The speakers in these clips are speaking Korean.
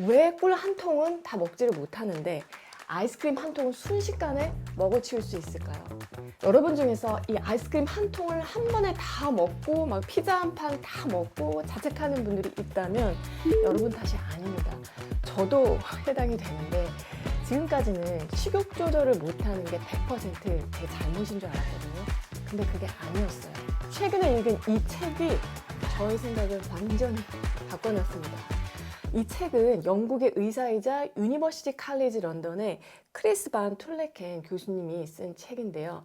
왜 꿀 한 통은 다 먹지를 못하는데 아이스크림 한 통은 순식간에 먹어치울 수 있을까요? 여러분 중에서 이 아이스크림 한 통을 한 번에 다 먹고 막 피자 한 판 다 먹고 자책하는 분들이 있다면 여러분 탓이 아닙니다. 저도 해당이 되는데 지금까지는 식욕 조절을 못하는 게 100%제 잘못인 줄 알았거든요. 근데 그게 아니었어요. 최근에 읽은 이 책이 저의 생각을 완전히 바꿔놨습니다. 이 책은 영국의 의사이자 유니버시티 칼리지 런던의 크리스 반 툴레켄 교수님이 쓴 책인데요.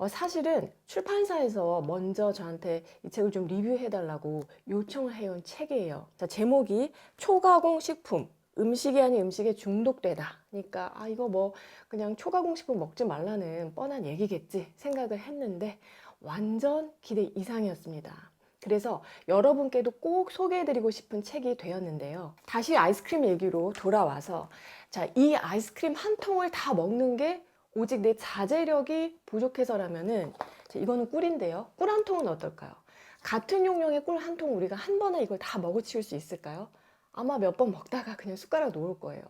사실은 출판사에서 먼저 저한테 이 책을 좀 리뷰해달라고 요청을 해온 책이에요. 자, 제목이 초가공 식품, 음식이 아닌 음식에 중독되다. 그러니까 이거 뭐 그냥 초가공 식품 먹지 말라는 뻔한 얘기겠지 생각을 했는데 완전 기대 이상이었습니다. 그래서 여러분께도 꼭 소개해드리고 싶은 책이 되었는데요. 다시 아이스크림 얘기로 돌아와서 자, 이 아이스크림 한 통을 다 먹는 게 오직 내 자제력이 부족해서라면은 자, 이거는 꿀인데요. 꿀 한 통은 어떨까요? 같은 용량의 꿀 한 통 우리가 한 번에 이걸 다 먹어치울 수 있을까요? 아마 몇 번 먹다가 그냥 숟가락 놓을 거예요.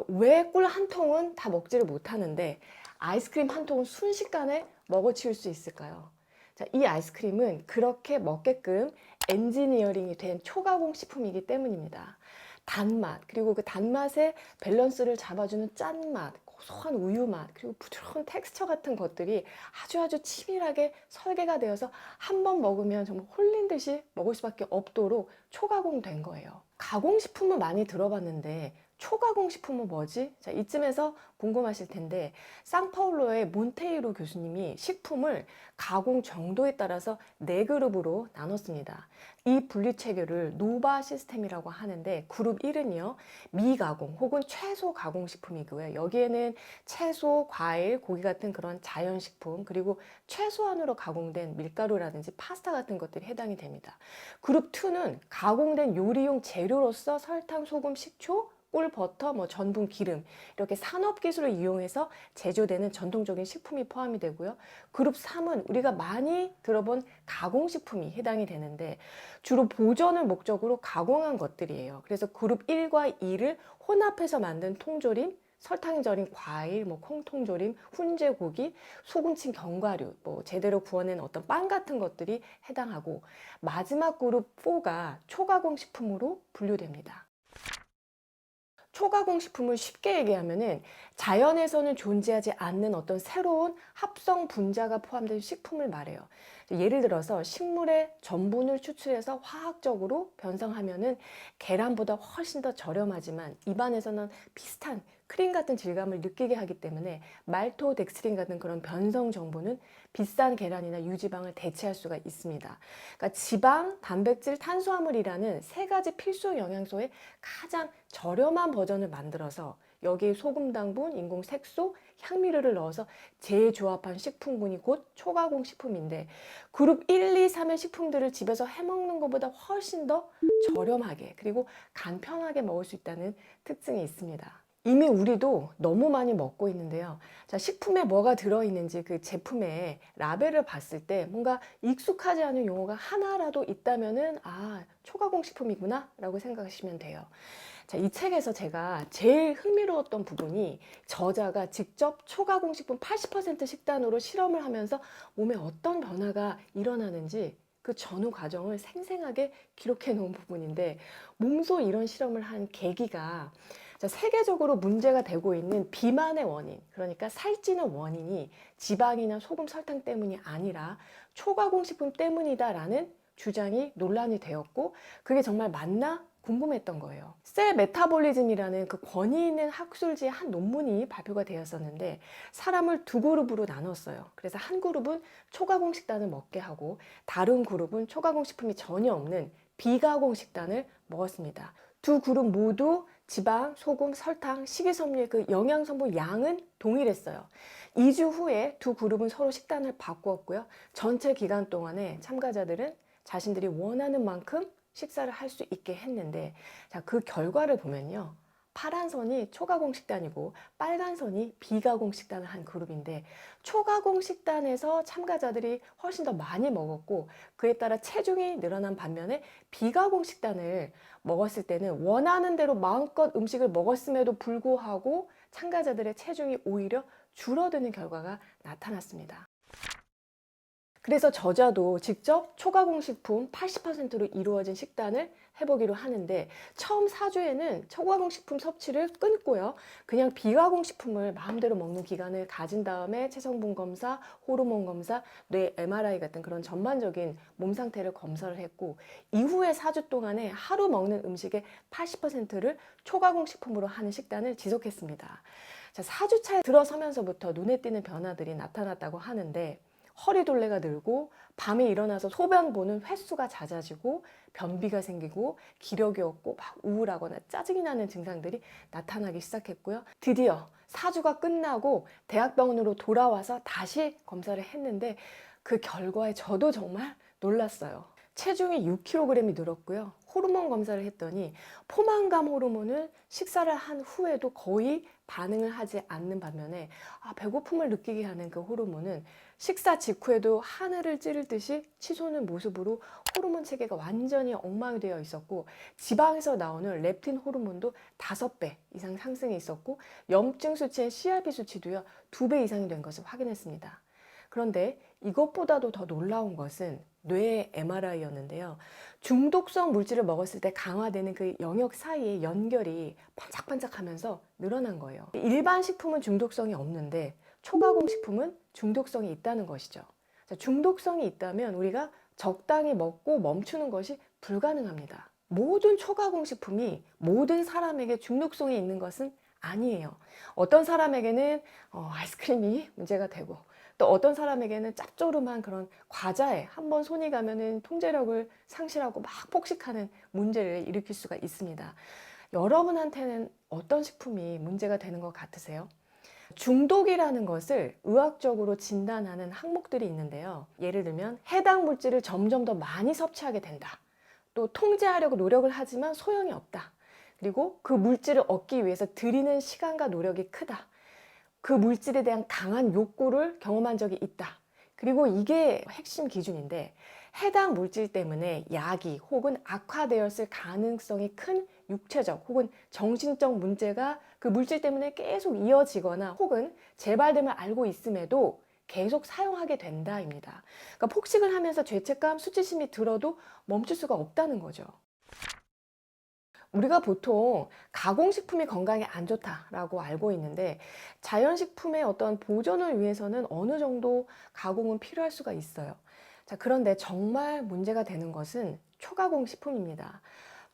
왜 꿀 한 통은 다 먹지를 못하는데 아이스크림 한 통은 순식간에 먹어치울 수 있을까요? 자, 이 아이스크림은 그렇게 먹게끔 엔지니어링이 된 초가공 식품이기 때문입니다. 단맛, 그리고 그 단맛의 밸런스를 잡아주는 짠맛, 고소한 우유 맛, 그리고 부드러운 텍스처 같은 것들이 아주 치밀하게 설계가 되어서 한 번 먹으면 정말 홀린 듯이 먹을 수밖에 없도록 초가공된 거예요. 가공식품은 많이 들어봤는데 초가공식품은 뭐지? 자, 이쯤에서 궁금하실 텐데 상파울로의 몬테이로 교수님이 식품을 가공 정도에 따라서 4그룹으로 나눴습니다. 이 분리 체계를 노바 시스템이라고 하는데 그룹 1은요 미가공 혹은 최소 가공 식품이고요. 여기에는 채소, 과일, 고기 같은 그런 자연식품 그리고 최소한으로 가공된 밀가루라든지 파스타 같은 것들이 해당이 됩니다. 그룹 2는 가공된 요리용 재료로서 설탕, 소금, 식초, 꿀, 버터, 전분, 기름 이렇게 산업기술을 이용해서 제조되는 전통적인 식품이 포함이 되고요. 그룹 3은 우리가 많이 들어본 가공식품이 해당이 되는데 주로 보존을 목적으로 가공한 것들이에요. 그래서 그룹 1과 2를 혼합해서 만든 통조림, 설탕이 절인 과일, 콩통조림, 훈제 고기, 소금친 견과류, 제대로 구워낸 어떤 빵 같은 것들이 해당하고 마지막 그룹 4가 초가공 식품으로 분류됩니다. 초가공 식품을 쉽게 얘기하면은 자연에서는 존재하지 않는 어떤 새로운 합성 분자가 포함된 식품을 말해요. 예를 들어서 식물의 전분을 추출해서 화학적으로 변성하면은 계란보다 훨씬 더 저렴하지만 입안에서는 비슷한 크림 같은 질감을 느끼게 하기 때문에 말토덱스트린 같은 그런 변성 정보는 비싼 계란이나 유지방을 대체할 수가 있습니다. 그러니까 지방, 단백질, 탄수화물이라는 3가지 필수 영양소의 가장 저렴한 버전을 만들어서 여기에 소금, 당분, 인공 색소, 향미료를 넣어서 재조합한 식품군이 곧 초가공 식품인데 그룹 1, 2, 3의 식품들을 집에서 해먹는 것보다 훨씬 더 저렴하게 그리고 간편하게 먹을 수 있다는 특징이 있습니다. 이미 우리도 너무 많이 먹고 있는데요. 자, 식품에 뭐가 들어있는지 그 제품의 라벨을 봤을 때 뭔가 익숙하지 않은 용어가 하나라도 있다면은 초가공 식품이구나 라고 생각하시면 돼요. 자, 이 책에서 제가 제일 흥미로웠던 부분이 저자가 직접 초가공식품 80% 식단으로 실험을 하면서 몸에 어떤 변화가 일어나는지 그 전후 과정을 생생하게 기록해 놓은 부분인데 몸소 이런 실험을 한 계기가 자, 세계적으로 문제가 되고 있는 비만의 원인, 그러니까 살찌는 원인이 지방이나 소금, 설탕 때문이 아니라 초가공식품 때문이다라는 주장이 논란이 되었고 그게 정말 맞나 궁금했던 거예요. 셀 메타볼리즘이라는 그 권위 있는 학술지의 한 논문이 발표가 되었었는데 사람을 2그룹으로 나눴어요. 그래서 한 그룹은 초가공 식단을 먹게 하고 다른 그룹은 초가공 식품이 전혀 없는 비가공 식단을 먹었습니다. 2그룹 모두 지방, 소금, 설탕, 식이섬유의 그 영양성분 양은 동일했어요. 2주 후에 2그룹은 서로 식단을 바꾸었고요. 전체 기간 동안에 참가자들은 자신들이 원하는 만큼 식사를 할 수 있게 했는데 자, 그 결과를 보면요. 파란 선이 초가공 식단이고 빨간 선이 비가공 식단을 한 그룹인데, 초가공 식단에서 참가자들이 훨씬 더 많이 먹었고 그에 따라 체중이 늘어난 반면에 비가공 식단을 먹었을 때는 원하는 대로 마음껏 음식을 먹었음에도 불구하고 참가자들의 체중이 오히려 줄어드는 결과가 나타났습니다. 그래서 저자도 직접 초가공식품 80%로 이루어진 식단을 해보기로 하는데, 처음 4주에는 초가공식품 섭취를 끊고요. 그냥 비가공식품을 마음대로 먹는 기간을 가진 다음에 체성분 검사, 호르몬 검사, 뇌 MRI 같은 그런 전반적인 몸 상태를 검사를 했고, 이후에 4주 동안에 하루 먹는 음식의 80%를 초가공식품으로 하는 식단을 지속했습니다. 자, 4주차에 들어서면서부터 눈에 띄는 변화들이 나타났다고 하는데, 허리둘레가 늘고 밤에 일어나서 소변 보는 횟수가 잦아지고 변비가 생기고 기력이 없고 막 우울하거나 짜증이 나는 증상들이 나타나기 시작했고요. 드디어 4주가 끝나고 대학병원으로 돌아와서 다시 검사를 했는데 그 결과에 저도 정말 놀랐어요. 체중이 6kg이 늘었고요. 호르몬 검사를 했더니 포만감 호르몬은 식사를 한 후에도 거의 반응을 하지 않는 반면에 배고픔을 느끼게 하는 그 호르몬은 식사 직후에도 하늘을 찌를 듯이 치솟는 모습으로 호르몬 체계가 완전히 엉망이 되어 있었고, 지방에서 나오는 렙틴 호르몬도 5배 이상 상승이 있었고, 염증 수치의 CRP 수치도요 2배 이상이 된 것을 확인했습니다. 그런데 이것보다도 더 놀라운 것은 뇌 MRI였는데요. 중독성 물질을 먹었을 때 강화되는 그 영역 사이의 연결이 반짝반짝하면서 늘어난 거예요. 일반 식품은 중독성이 없는데 초가공 식품은 중독성이 있다는 것이죠. 중독성이 있다면 우리가 적당히 먹고 멈추는 것이 불가능합니다. 모든 초가공 식품이 모든 사람에게 중독성이 있는 것은 아니에요. 어떤 사람에게는 아이스크림이 문제가 되고, 또 어떤 사람에게는 짭조름한 그런 과자에 한번 손이 가면은 통제력을 상실하고 막 폭식하는 문제를 일으킬 수가 있습니다. 여러분한테는 어떤 식품이 문제가 되는 것 같으세요? 중독이라는 것을 의학적으로 진단하는 항목들이 있는데요. 예를 들면 해당 물질을 점점 더 많이 섭취하게 된다. 또 통제하려고 노력을 하지만 소용이 없다. 그리고 그 물질을 얻기 위해서 들이는 시간과 노력이 크다. 그 물질에 대한 강한 욕구를 경험한 적이 있다. 그리고 이게 핵심 기준인데, 해당 물질 때문에 약이 혹은 악화되었을 가능성이 큰 육체적 혹은 정신적 문제가 그 물질 때문에 계속 이어지거나 혹은 재발됨을 알고 있음에도 계속 사용하게 된다입니다. 그러니까 폭식을 하면서 죄책감, 수치심이 들어도 멈출 수가 없다는 거죠. 우리가 보통 가공식품이 건강에 안 좋다라고 알고 있는데, 자연식품의 어떤 보존을 위해서는 어느 정도 가공은 필요할 수가 있어요. 자, 그런데 정말 문제가 되는 것은 초가공식품입니다.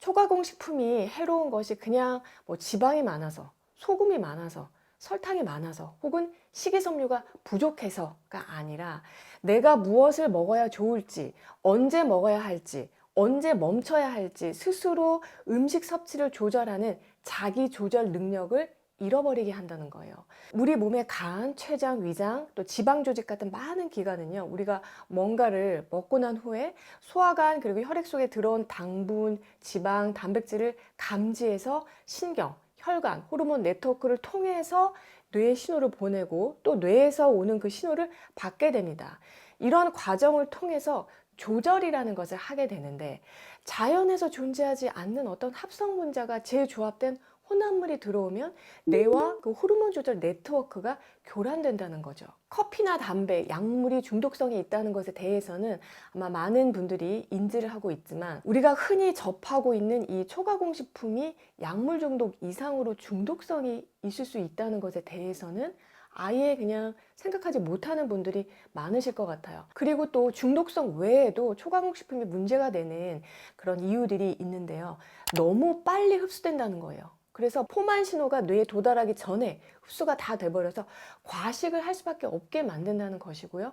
초가공식품이 해로운 것이 그냥 지방이 많아서, 소금이 많아서, 설탕이 많아서 혹은 식이섬유가 부족해서가 아니라, 내가 무엇을 먹어야 좋을지, 언제 먹어야 할지, 언제 멈춰야 할지 스스로 음식 섭취를 조절하는 자기 조절 능력을 잃어버리게 한다는 거예요. 우리 몸의 간, 췌장, 위장, 또 지방 조직 같은 많은 기관은요, 우리가 뭔가를 먹고 난 후에 소화관 그리고 혈액 속에 들어온 당분, 지방, 단백질을 감지해서 신경, 혈관, 호르몬 네트워크를 통해서 뇌에 신호를 보내고 또 뇌에서 오는 그 신호를 받게 됩니다. 이런 과정을 통해서 조절이라는 것을 하게 되는데, 자연에서 존재하지 않는 어떤 합성 분자가 재조합된 혼합물이 들어오면 뇌와 그 호르몬 조절 네트워크가 교란된다는 거죠. 커피나 담배, 약물이 중독성이 있다는 것에 대해서는 아마 많은 분들이 인지를 하고 있지만, 우리가 흔히 접하고 있는 이 초가공식품이 약물 중독 이상으로 중독성이 있을 수 있다는 것에 대해서는 아예 그냥 생각하지 못하는 분들이 많으실 것 같아요. 그리고 또 중독성 외에도 초가공식품이 문제가 되는 그런 이유들이 있는데요. 너무 빨리 흡수된다는 거예요. 그래서 포만 신호가 뇌에 도달하기 전에 흡수가 다 돼버려서 과식을 할 수밖에 없게 만든다는 것이고요.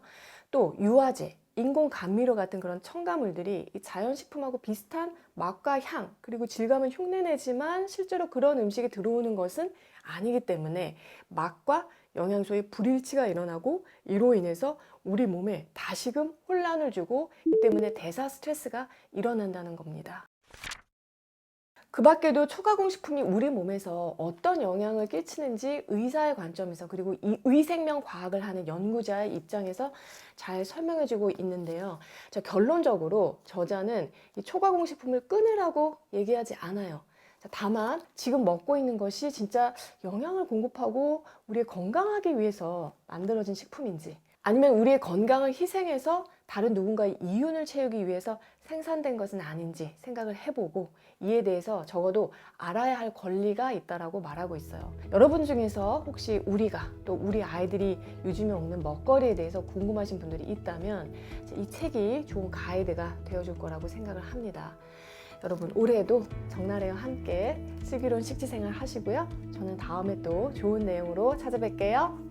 또 유화제, 인공 감미료 같은 그런 첨가물들이 이 자연식품하고 비슷한 맛과 향, 그리고 질감은 흉내내지만 실제로 그런 음식이 들어오는 것은 아니기 때문에 맛과 영양소의 불일치가 일어나고, 이로 인해서 우리 몸에 다시금 혼란을 주고, 이 때문에 대사 스트레스가 일어난다는 겁니다. 그 밖에도 초가공식품이 우리 몸에서 어떤 영향을 끼치는지 의사의 관점에서 그리고 이 의생명 과학을 하는 연구자의 입장에서 잘 설명해주고 있는데요. 자, 결론적으로 저자는 이 초가공식품을 끊으라고 얘기하지 않아요. 자, 다만 지금 먹고 있는 것이 진짜 영양을 공급하고 우리의 건강하기 위해서 만들어진 식품인지 아니면 우리의 건강을 희생해서 다른 누군가의 이윤을 채우기 위해서 생산된 것은 아닌지 생각을 해보고 이에 대해서 적어도 알아야 할 권리가 있다라고 말하고 있어요. 여러분 중에서 혹시 우리가 또 우리 아이들이 요즘에 먹는 먹거리에 대해서 궁금하신 분들이 있다면 이 책이 좋은 가이드가 되어줄 거라고 생각을 합니다. 여러분 올해도 정나래와 함께 슬기로운 식지생활 하시고요. 저는 다음에 또 좋은 내용으로 찾아뵐게요.